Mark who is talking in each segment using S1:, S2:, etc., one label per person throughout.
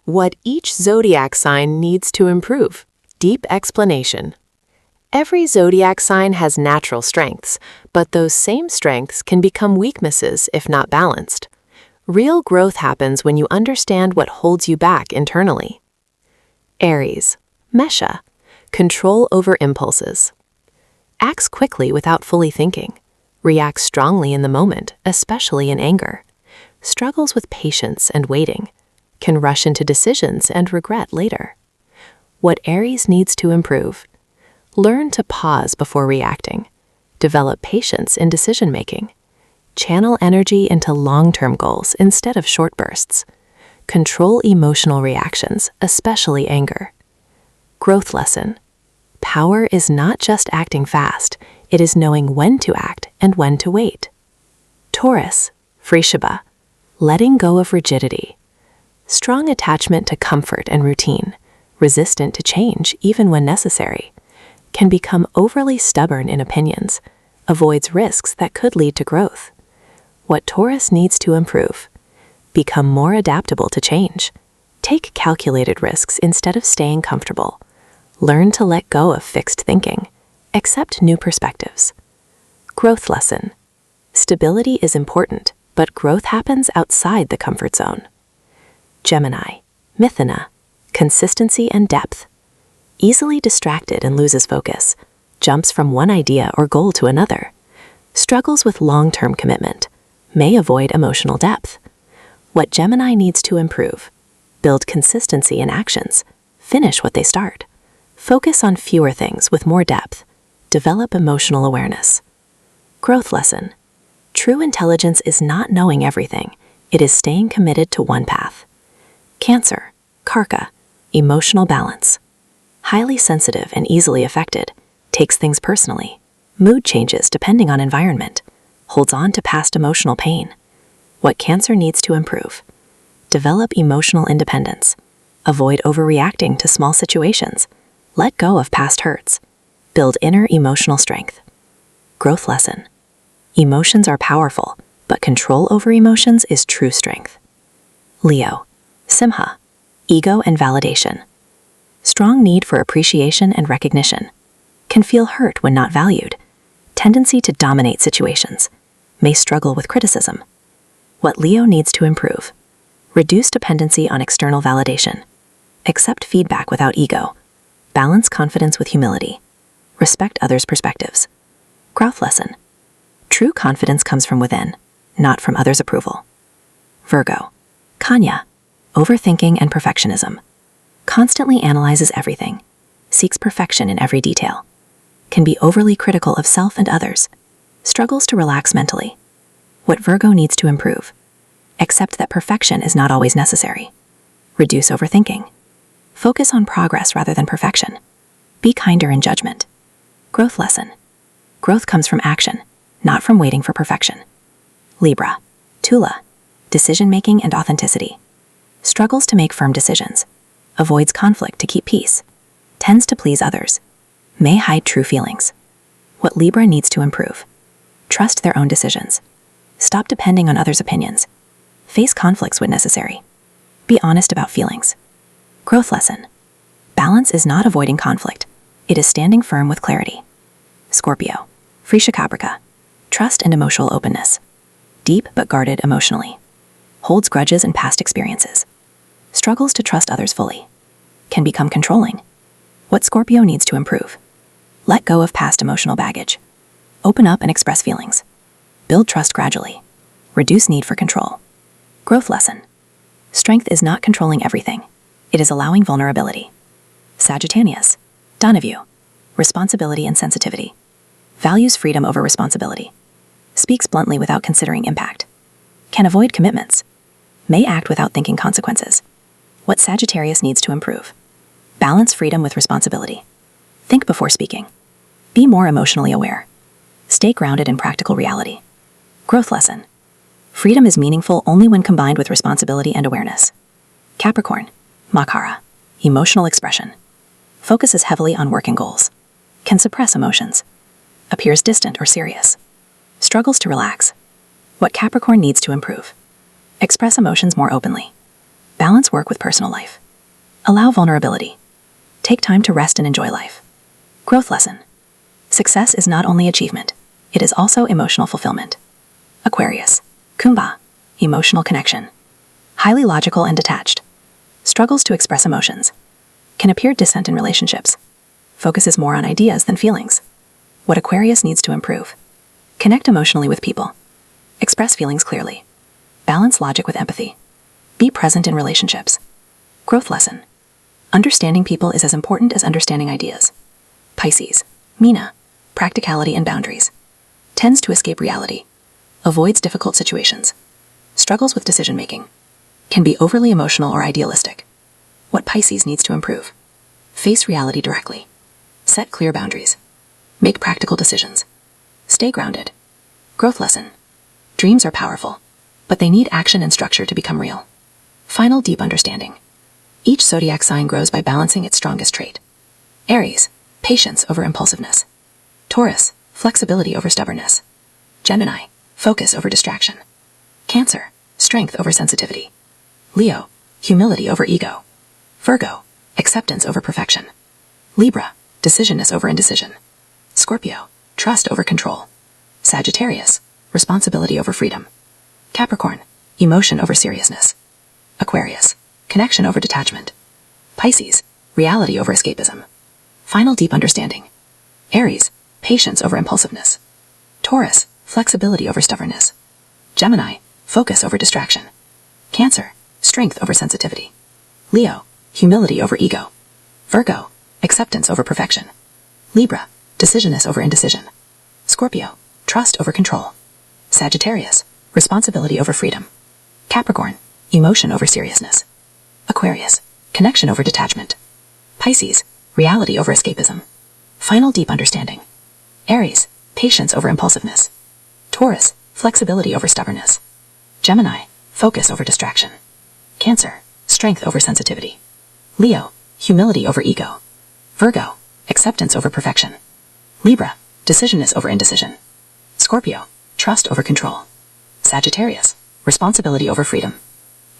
S1: What each zodiac sign needs to improve. Deep explanation. Every zodiac sign has natural strengths, but those same strengths can become weaknesses if not balanced. Real growth happens when you understand what holds you back internally. Aries. Mesha. Control over impulses. Acts quickly without fully thinking. Reacts strongly in the moment, especially in anger. Struggles with patience and waiting. Can rush into decisions and regret later. What Aries needs to improve. Learn to pause before reacting. Develop patience in decision-making. Channel energy into long-term goals instead of short bursts. Control emotional reactions, especially anger. Growth lesson. Power is not just acting fast, it is knowing when to act and when to wait. Taurus. Frishaba. Letting go of rigidity. Strong attachment to comfort and routine, resistant to change even when necessary, can become overly stubborn in opinions, avoids risks that could lead to growth. What Taurus needs to improve. Become more adaptable to change. Take calculated risks instead of staying comfortable. Learn to let go of fixed thinking. Accept new perspectives. Growth lesson. Stability is important, but growth happens outside the comfort zone. Gemini. Mithuna. Consistency and depth. Easily distracted and loses focus. Jumps from one idea or goal to another. Struggles with long-term commitment. May avoid emotional depth. What Gemini needs to improve. Build consistency in actions. Finish what they start. Focus on fewer things with more depth. Develop emotional awareness. Growth lesson. True intelligence is not knowing everything. It is staying committed to one path. Cancer. Karka. Emotional balance. Highly sensitive and easily affected. Takes things personally. Mood changes depending on environment. Holds on to past emotional pain. What Cancer needs to improve. Develop emotional independence. Avoid overreacting to small situations. Let go of past hurts. Build inner emotional strength. Growth lesson. Emotions are powerful, but control over emotions is true strength. Leo. Simha. Ego and validation. Strong need for appreciation and recognition. Can feel hurt when not valued. Tendency to dominate situations. May struggle with criticism. What Leo needs to improve. Reduce dependency on external validation. Accept feedback without ego. Balance confidence with humility. Respect others' perspectives. Growth lesson. True confidence comes from within, not from others' approval. Virgo. Kanya. Overthinking and perfectionism. Constantly analyzes everything. Seeks perfection in every detail. Can be overly critical of self and others. Struggles to relax mentally. What Virgo needs to improve. Accept that perfection is not always necessary. Reduce overthinking. Focus on progress rather than perfection. Be kinder in judgment. Growth lesson. Growth comes from action, not from waiting for perfection. Libra. Tula. Decision-making and authenticity. Struggles to make firm decisions. Avoids conflict to keep peace. Tends to please others. May hide true feelings. What Libra needs to improve. Trust their own decisions. Stop depending on others' opinions. Face conflicts when necessary. Be honest about feelings. Growth lesson. Balance is not avoiding conflict. It is standing firm with clarity. Scorpio. Frishakabrika. Trust and emotional openness. Deep but guarded emotionally. Holds grudges and past experiences. Struggles to trust others fully. Can become controlling. What Scorpio needs to improve. Let go of past emotional baggage. Open up and express feelings. Build trust gradually. Reduce need for control. Growth lesson. Strength is not controlling everything. It is allowing vulnerability. Sagittarius. Donovan. Responsibility and sensitivity. Values freedom over responsibility. Speaks bluntly without considering impact. Can avoid commitments. May act without thinking consequences. What Sagittarius needs to improve. Balance freedom with responsibility. Think before speaking. Be more emotionally aware. Stay grounded in practical reality. Growth lesson. Freedom is meaningful only when combined with responsibility and awareness. Capricorn. Makara. Emotional expression. Focuses heavily on working goals. Can suppress emotions. Appears distant or serious. Struggles to relax. What Capricorn needs to improve. Express emotions more openly.
S2: Balance work with personal life. Allow vulnerability. Take time to rest and enjoy life. Growth lesson. Success is not only achievement, it is also emotional fulfillment. Aquarius. Kumbha. Emotional connection. Highly logical and detached. Struggles to express emotions. Can appear distant in relationships. Focuses more on ideas than feelings. What Aquarius needs to improve. Connect emotionally with people. Express feelings clearly. Balance logic with empathy. Be present in relationships. Growth lesson. Understanding people is as important as understanding ideas. Pisces. Meena. Practicality and boundaries. Tends to escape reality. Avoids difficult situations. Struggles with decision-making. Can be overly emotional or idealistic. What Pisces needs to improve. Face reality directly. Set clear boundaries. Make practical decisions. Stay grounded. Growth lesson. Dreams are powerful, but they need action and structure to become real. Final deep understanding. Each zodiac sign grows by balancing its strongest trait. Aries, patience over impulsiveness. Taurus, flexibility over stubbornness. Gemini, focus over distraction. Cancer, strength over sensitivity. Leo, humility over ego. Virgo, acceptance over perfection. Libra, decisionness over indecision. Scorpio, trust over control. Sagittarius, responsibility over freedom. Capricorn, emotion over seriousness. Aquarius, connection over detachment. Pisces, reality over escapism. Final deep understanding. Aries, patience over impulsiveness. Taurus, flexibility over stubbornness. Gemini, focus over distraction. Cancer, strength over sensitivity. Leo, humility over ego. Virgo, acceptance over perfection. Libra, decisionness over indecision. Scorpio, trust over control. Sagittarius, responsibility over freedom. Capricorn, emotion over seriousness. Aquarius, connection over detachment. Pisces, reality over escapism. Final deep understanding. Aries, patience over impulsiveness. Taurus, flexibility over stubbornness. Gemini, focus over distraction. Cancer, strength over sensitivity. Leo, humility over ego. Virgo, acceptance over perfection. Libra, decisionness over indecision. Scorpio, trust over control. Sagittarius, responsibility over freedom.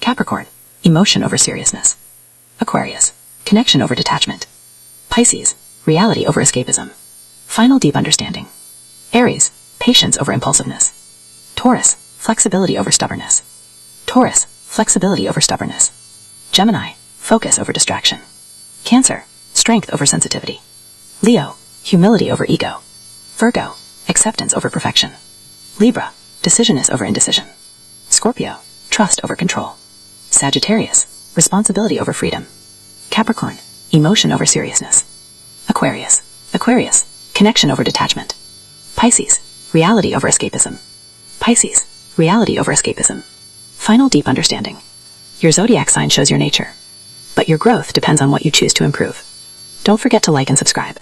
S2: Capricorn, emotion over seriousness. Aquarius, connection over detachment. Pisces, reality over escapism. Final deep understanding. Aries, patience over impulsiveness. Taurus, flexibility over stubbornness. Taurus, flexibility over stubbornness. Gemini, focus over distraction. Cancer, strength over sensitivity. Leo, humility over ego. Virgo, acceptance over perfection. Libra, decisionness over indecision. Scorpio, trust over control. Sagittarius, responsibility over freedom. Capricorn, emotion over seriousness. Aquarius, connection over detachment. Pisces, reality over escapism. Pisces, reality over escapism. Final deep understanding. Your zodiac sign shows your nature, but your growth depends on what you choose to improve. Don't forget to like and subscribe.